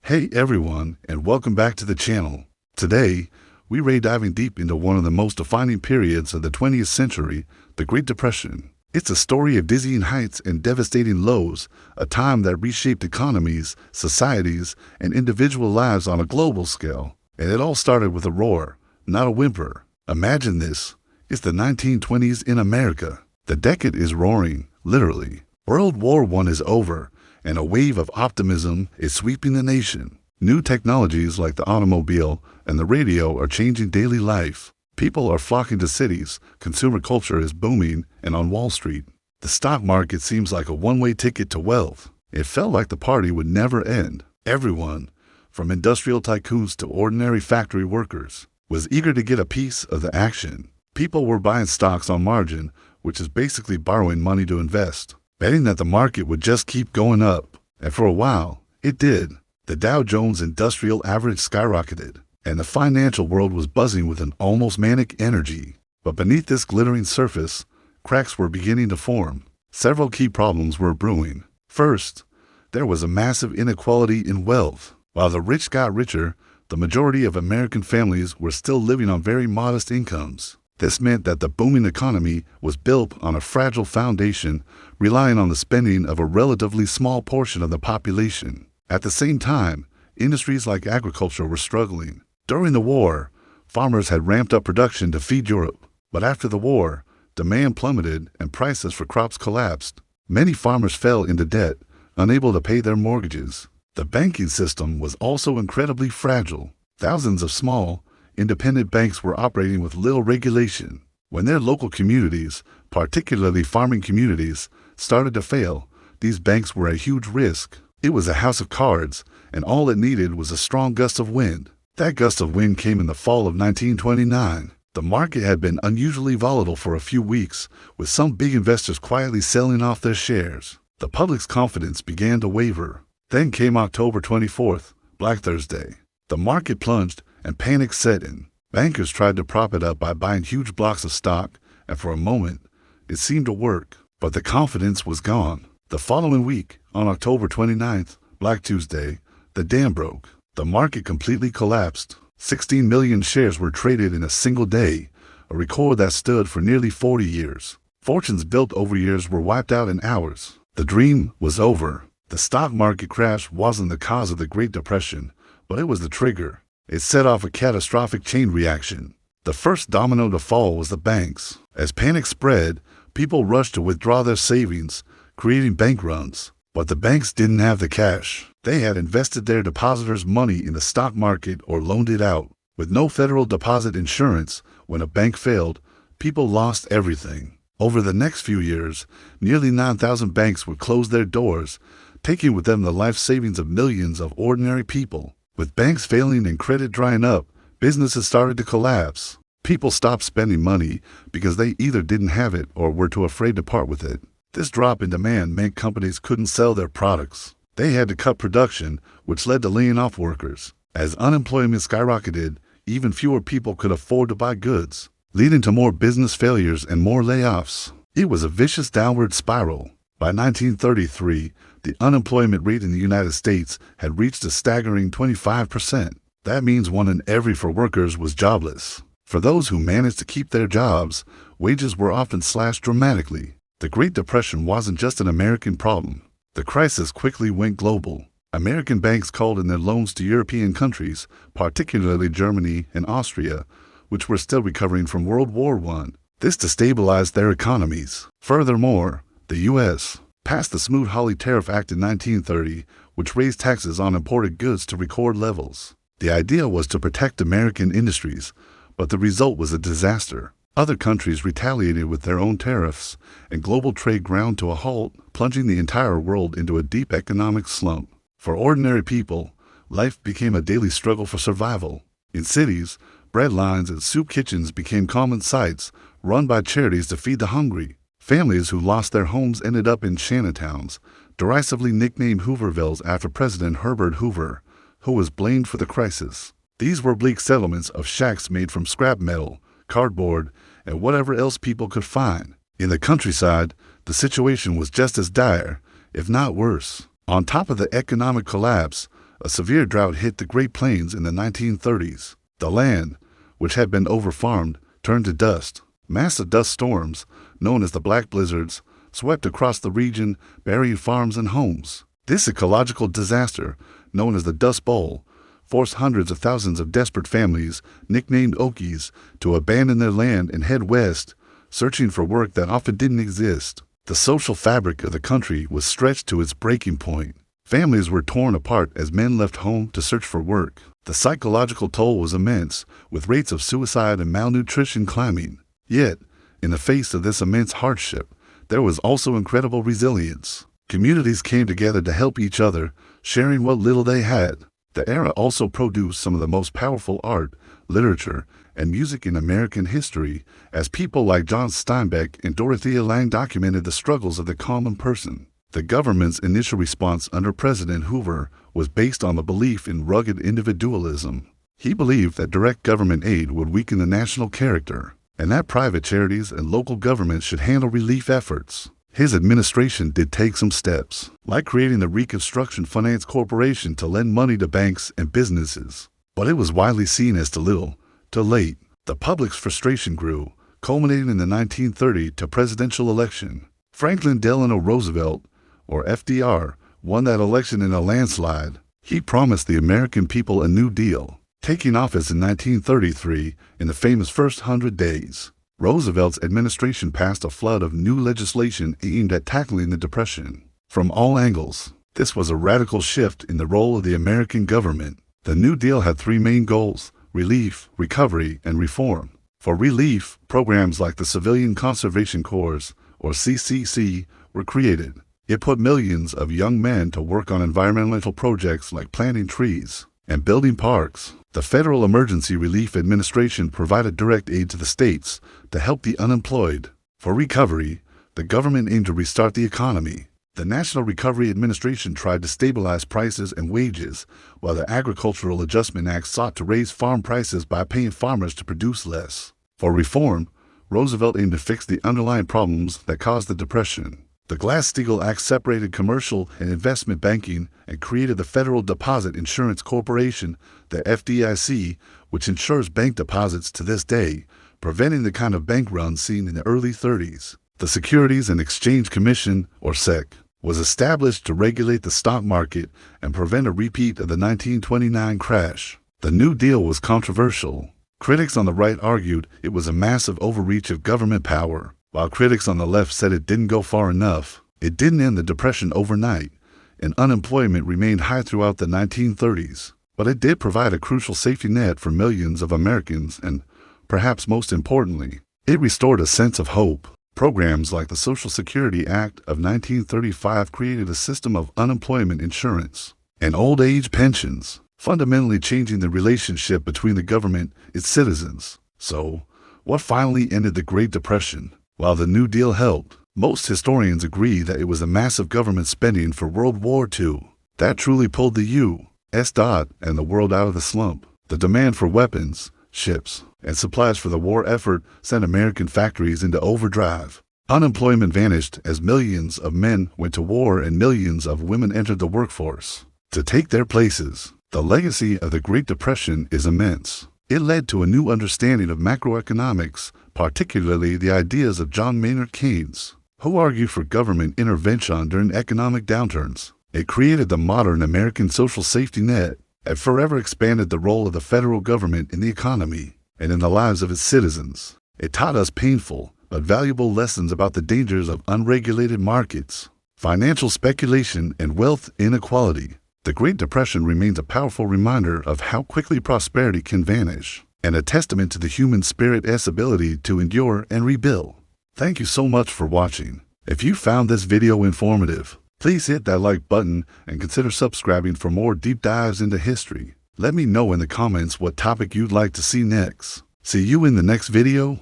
Hey everyone, and welcome back to the channel. Today, we're diving deep into one of the most defining periods of the 20th century, the Great Depression. It's a story of dizzying heights and devastating lows, a time that reshaped economies, societies, and individual lives on a global scale. And it all started with a roar, not a whimper. Imagine this. It's the 1920s in America. The decade is roaring, literally. World War I is over, and a wave of optimism is sweeping the nation. New technologies like the automobile and the radio are changing daily life. People are flocking to cities, consumer culture is booming, and on Wall Street, the stock market seems like a one-way ticket to wealth. It felt like the party would never end. Everyone, from industrial tycoons to ordinary factory workers, was eager to get a piece of the action. People were buying stocks on margin, which is basically borrowing money to invest, betting that the market would just keep going up. And for a while, it did. The Dow Jones Industrial Average skyrocketed, and the financial world was buzzing with an almost manic energy. But beneath this glittering surface, cracks were beginning to form. Several key problems were brewing. First, there was a massive inequality in wealth. While the rich got richer, the majority of American families were still living on very modest incomes. This meant that the booming economy was built on a fragile foundation, relying on the spending of a relatively small portion of the population. At the same time, industries like agriculture were struggling. During the war, farmers had ramped up production to feed Europe. But after the war, demand plummeted and prices for crops collapsed. Many farmers fell into debt, unable to pay their mortgages. The banking system was also incredibly fragile. Thousands of small, independent banks were operating with little regulation. When their local communities, particularly farming communities, started to fail, these banks were a huge risk. It was a house of cards, and all it needed was a strong gust of wind. That gust of wind came in the fall of 1929. The market had been unusually volatile for a few weeks, with some big investors quietly selling off their shares. The public's confidence began to waver. Then came October 24th, Black Thursday. The market plunged, and panic set in. Bankers tried to prop it up by buying huge blocks of stock, and for a moment, it seemed to work. But the confidence was gone. The following week, on October 29th, Black Tuesday, the dam broke. The market completely collapsed. 16 million shares were traded in a single day, a record that stood for nearly 40 years. Fortunes built over years were wiped out in hours. The dream was over. The stock market crash wasn't the cause of the Great Depression, but it was the trigger. It set off a catastrophic chain reaction. The first domino to fall was the banks. As panic spread, people rushed to withdraw their savings, creating bank runs. But the banks didn't have the cash. They had invested their depositors' money in the stock market or loaned it out. With no federal deposit insurance, when a bank failed, people lost everything. Over the next few years, nearly 9,000 banks would close their doors, taking with them the life savings of millions of ordinary people. With banks failing and credit drying up, businesses started to collapse. People stopped spending money because they either didn't have it or were too afraid to part with it. This drop in demand meant companies couldn't sell their products. They had to cut production, which led to laying off workers. As unemployment skyrocketed, even fewer people could afford to buy goods, leading to more business failures and more layoffs. It was a vicious downward spiral. By 1933, the unemployment rate in the United States had reached a staggering 25%. That means 1 in every 4 workers was jobless. For those who managed to keep their jobs, wages were often slashed dramatically. The Great Depression wasn't just an American problem. The crisis quickly went global. American banks called in their loans to European countries, particularly Germany and Austria, which were still recovering from World War I. This destabilized their economies. Furthermore, the U.S. passed the Smoot-Hawley Tariff Act in 1930, which raised taxes on imported goods to record levels. The idea was to protect American industries, but the result was a disaster. Other countries retaliated with their own tariffs, and global trade ground to a halt, plunging the entire world into a deep economic slump. For ordinary people, life became a daily struggle for survival. In cities, bread lines and soup kitchens became common sights, run by charities to feed the hungry. Families who lost their homes ended up in shantytowns, derisively nicknamed Hoovervilles after President Herbert Hoover, who was blamed for the crisis. These were bleak settlements of shacks made from scrap metal, cardboard, and whatever else people could find. In the countryside, the situation was just as dire, if not worse. On top of the economic collapse, a severe drought hit the Great Plains in the 1930s. The land, which had been overfarmed, turned to dust. Massive dust storms, known as the Black Blizzards, swept across the region, burying farms and homes. This ecological disaster, known as the Dust Bowl, forced hundreds of thousands of desperate families, nicknamed Okies, to abandon their land and head west, searching for work that often didn't exist. The social fabric of the country was stretched to its breaking point. Families were torn apart as men left home to search for work. The psychological toll was immense, with rates of suicide and malnutrition climbing. Yet, in the face of this immense hardship, there was also incredible resilience. Communities came together to help each other, sharing what little they had. The era also produced some of the most powerful art, literature, and music in American history, as people like John Steinbeck and Dorothea Lange documented the struggles of the common person. The government's initial response under President Hoover was based on the belief in rugged individualism. He believed that direct government aid would weaken the national character, and that private charities and local governments should handle relief efforts. His administration did take some steps, like creating the Reconstruction Finance Corporation to lend money to banks and businesses. But it was widely seen as too little, too late. The public's frustration grew, culminating in the 1930 presidential election. Franklin Delano Roosevelt, or FDR, won that election in a landslide. He promised the American people a New Deal, taking office in 1933 in the famous first 100 days. Roosevelt's administration passed a flood of new legislation aimed at tackling the Depression. From all angles, this was a radical shift in the role of the American government. The New Deal had three main goals: relief, recovery, and reform. For relief, programs like the Civilian Conservation Corps, or CCC, were created. It put millions of young men to work on environmental projects like planting trees and building parks. The Federal Emergency Relief Administration provided direct aid to the states to help the unemployed. For recovery, the government aimed to restart the economy. The National Recovery Administration tried to stabilize prices and wages, while the Agricultural Adjustment Act sought to raise farm prices by paying farmers to produce less. For reform, Roosevelt aimed to fix the underlying problems that caused the Depression. The Glass-Steagall Act separated commercial and investment banking and created the Federal Deposit Insurance Corporation, the FDIC, which insures bank deposits to this day, preventing the kind of bank run seen in the early 30s. The Securities and Exchange Commission, or SEC, was established to regulate the stock market and prevent a repeat of the 1929 crash. The New Deal was controversial. Critics on the right argued it was a massive overreach of government power, while critics on the left said it didn't go far enough. It didn't end the Depression overnight, and unemployment remained high throughout the 1930s. But it did provide a crucial safety net for millions of Americans, and, perhaps most importantly, it restored a sense of hope. Programs like the Social Security Act of 1935 created a system of unemployment insurance and old age pensions, fundamentally changing the relationship between the government and its citizens. So, what finally ended the Great Depression? While the New Deal helped, most historians agree that it was the massive government spending for World War II that truly pulled the U.S. and the world out of the slump. The demand for weapons, ships, and supplies for the war effort sent American factories into overdrive. Unemployment vanished as millions of men went to war and millions of women entered the workforce to take their places. The legacy of the Great Depression is immense. It led to a new understanding of macroeconomics, particularly the ideas of John Maynard Keynes, who argued for government intervention during economic downturns. It created the modern American social safety net and forever expanded the role of the federal government in the economy and in the lives of its citizens. It taught us painful but valuable lessons about the dangers of unregulated markets, financial speculation, and wealth inequality. The Great Depression remains a powerful reminder of how quickly prosperity can vanish, and a testament to the human spirit's ability to endure and rebuild. Thank you so much for watching. If you found this video informative, please hit that like button and consider subscribing for more deep dives into history. Let me know in the comments what topic you'd like to see next. See you in the next video.